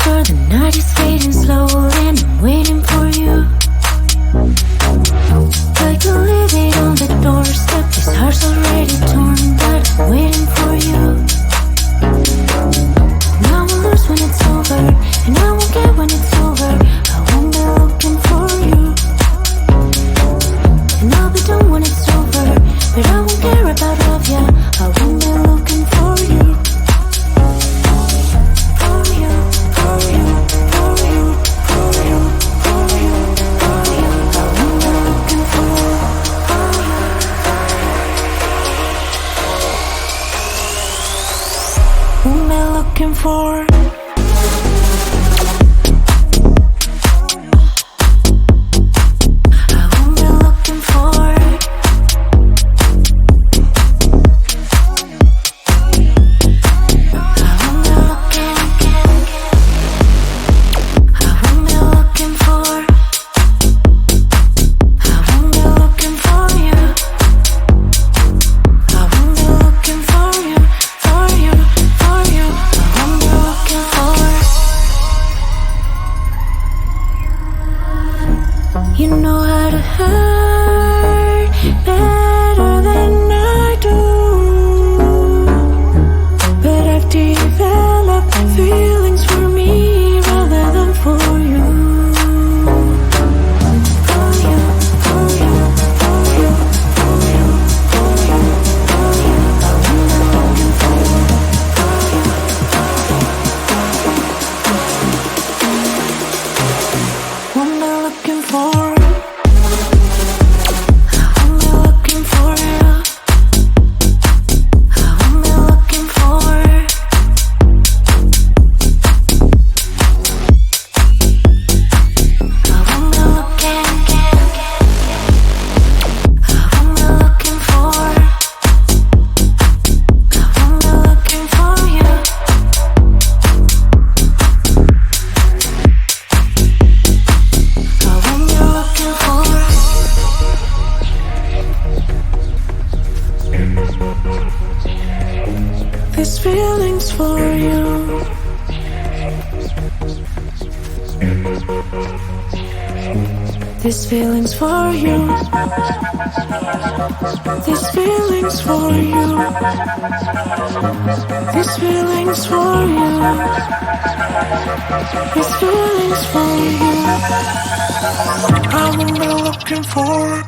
over, the night is fading slow, and I'm waiting for you. Try to leave it on the doorstep, this heart's already torn, but I'm waiting for you. Now I will lose when it's over, and I won't get when it's over. I won't be looking for you, and I'll be done when it's over, but I won't care about love, yeah. I won't be looking for you. For you, for you, for you, for you, for you, for you. I won't be looking for you. Who am I looking for? You know how to hurt better than I do, but I've developed feelings for me rather than for you. For you, for you, for you, for you, for you, for you. I'm looking for you. What am I looking for? This feeling's for you. This feeling's for you. This feeling's for you. This feeling's for you. This feeling's for you. I'm looking for.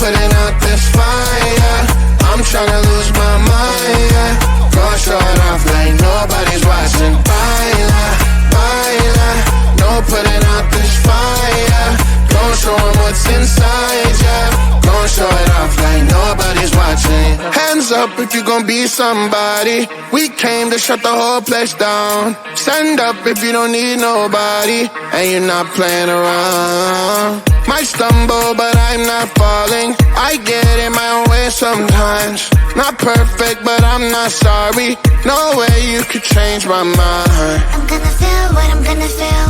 Putting out this fire, I'm tryna lose my mind, yeah. Gon' show it off like nobody's watching. Baila, baila, no putting out this fire. Gon' show 'em what's inside, yeah. Gon' show it off like nobody's watching. Hands up if you gon' be somebody. We came to shut the whole place down. Stand up if you don't need nobody, and you're not playing around. Might stumble, but I'm not falling. I get in my own way sometimes. Not perfect, but I'm not sorry. No way you could change my mind. I'm gonna feel what I'm gonna feel.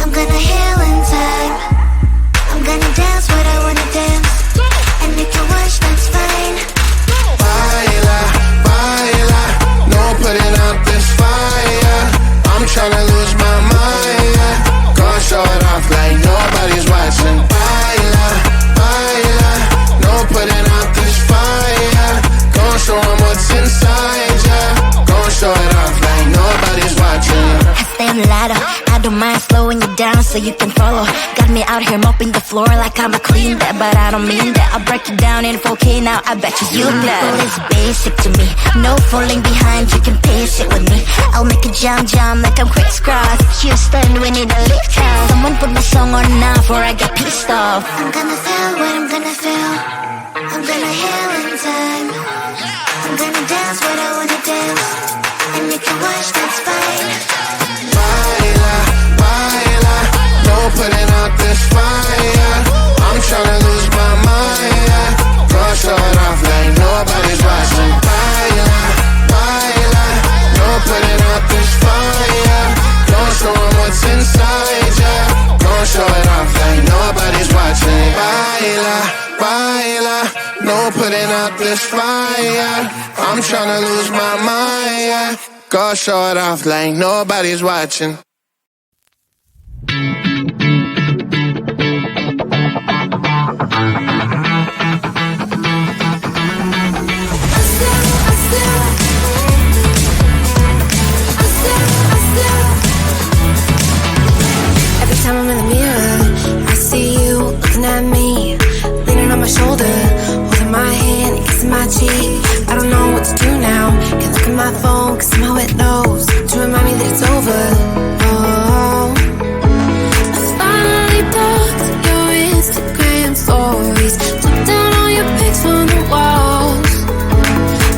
I'm gonna heal in time. I'm gonna dance what I wanna dance. And if you wish, that's fine. Baila, baila, no putting out this fire. I'm tryna lose my mind, yeah. Gon' show it off like nobody's watching. Baila, baila, no putting out this fire. Gon' show 'em what's inside, yeah. Gon' show it off like nobody's watching. I stay on the ladder, I don't mind slowing you down. so you can follow. Got me out here mopping the floor like I'm a clean that, but I don't mean that. I'll break it down in 4K now, I bet you that. It's basic to me, no falling behind, you can pace it with me. I'll make a jump like I'm crisscross. Houston, we need a lift off. Someone put my song on now before I get pissed off. I'm gonna feel what I'm gonna feel. I'm gonna heal in time. I'm gonna dance what I wanna dance. And you can watch, that's fine. Baila, baila, no putting out this fire. I'm tryna lose my mind, yeah. Gonna show it off like nobody's watching. Baila, baila, no putting out this fire. Don't show 'em what's inside, yeah. Gonna show it off like nobody's watching. Baila, baila, no putting out this fire. I'm tryna lose my mind, yeah. Go show it off like nobody's watching. Every time I'm in the mirror, I see you looking at me, leaning on my shoulder, holding my hand and kissing my cheek. I don't know what to do now. Can't look at my phone, cause somehow it knows to remind me that it's over. Oh, I finally blocked your Instagram stories, took down all your pics from the walls.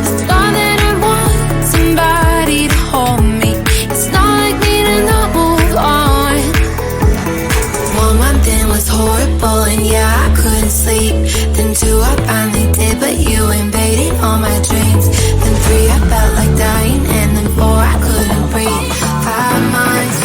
I thought that I'd want somebody to hold me. It's not like me to not move on. 1 month in was horrible and yeah, I couldn't sleep. Then 2, I finally did, but you invaded all my dreams. Then 3, I felt like dying, and then 4, I couldn't breathe. 5 months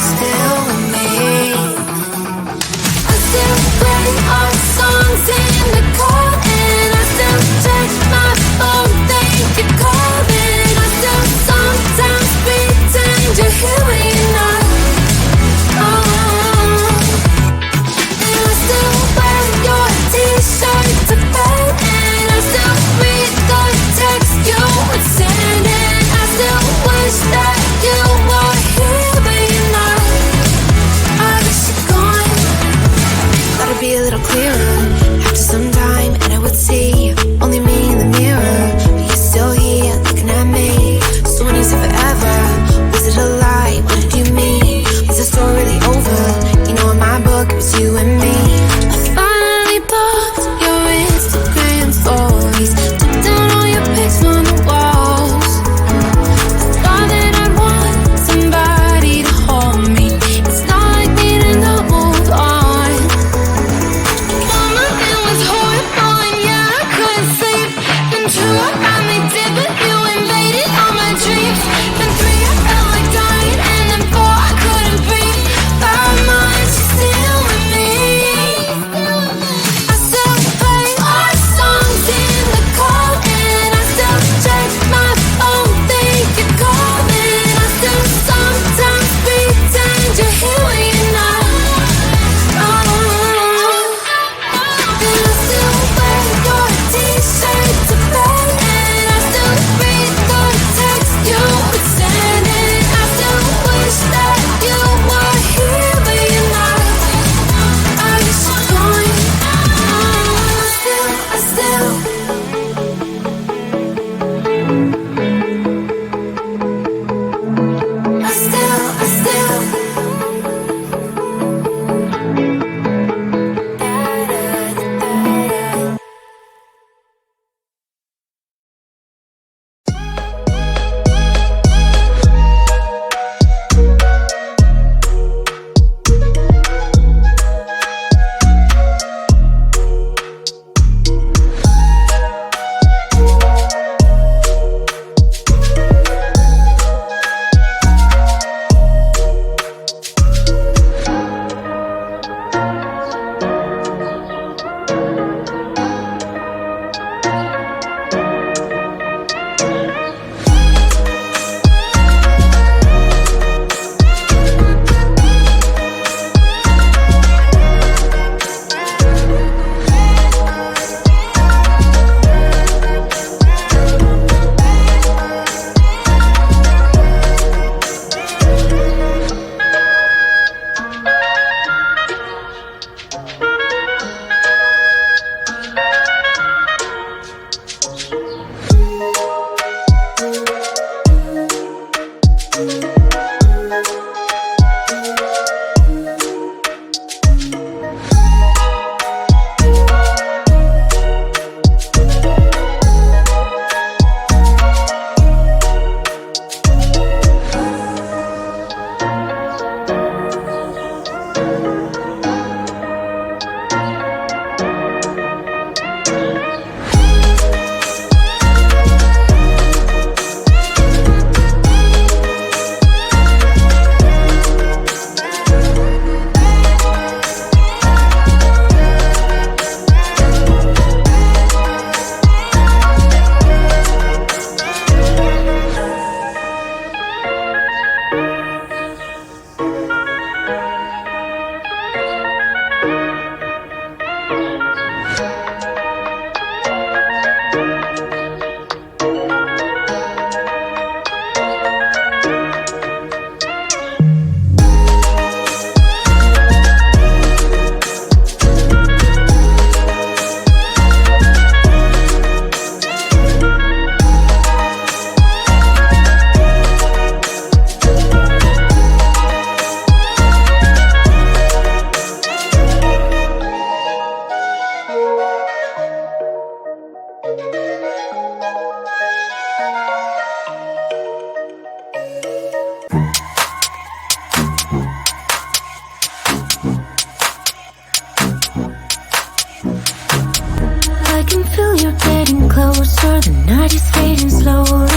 can feel you're getting closer. The night is fading slowly.